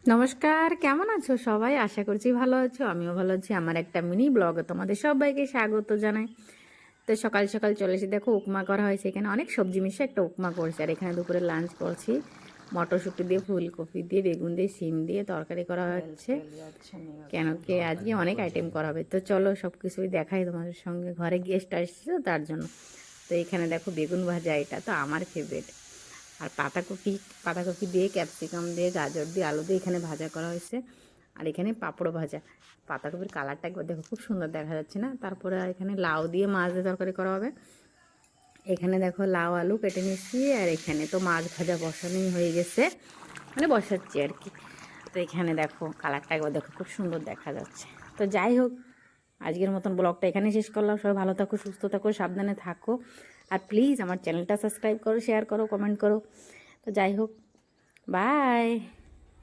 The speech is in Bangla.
নমস্কার, কেমন আছো সবাই? আশা করছি ভালো আছো। আমিও ভালো আছি। আমার একটা মিনি ব্লগে তোমাদের সবাইকে স্বাগত জানাই। তো সকাল সকাল চলে এসে দেখো উপমা করা হয়েছে। এখানে অনেক সবজি মিশিয়ে একটা উপমা করছে। আর এখানে দুপুরে লাঞ্চ করছি মটরশুঁটি দিয়ে, ফুলকপি দিয়ে, বেগুন দিয়ে, শিম দিয়ে তরকারি করা হচ্ছে। কেন কি আজকে অনেক আইটেম করা হবে। তো চলো সব কিছুই দেখাই তোমাদের সঙ্গে। ঘরে গেস্ট আসছে তো তার জন্য। তো এখানে দেখো বেগুন ভাজা, এটা তো আমার ফেভারিট। আর পাতাকপি দিয়ে, ক্যাপসিকাম দিয়ে, গাজর দিয়ে, আলু দিয়ে এখানে ভাজা করা হয়েছে। আর এখানে পাঁপড় ভাজা। পাতাকপির কালারটা একবার দেখো, খুব সুন্দর দেখা যাচ্ছে না? তারপরে এখানে লাউ দিয়ে মাছ দিয়ে তরকারি করা হবে। এখানে দেখো লাউ আলু কেটে নিচ্ছি। আর এখানে তো মাছ ভাজা বসানোই হয়ে গেছে, মানে বসাচ্ছি আর কি। তো এখানে দেখো কালারটা একবার দেখো, খুব সুন্দর দেখা যাচ্ছে। তো যাই হোক, আজকের মতন ব্লগটা এখানে শেষ করলাম। সবাই ভালো থাকো, সুস্থ থাকো, সাবধানে থাকো। আর প্লিজ আমার চ্যানেলটা সাবস্ক্রাইব করো, শেয়ার করো, কমেন্ট করো। তো যাই হোক, বাই।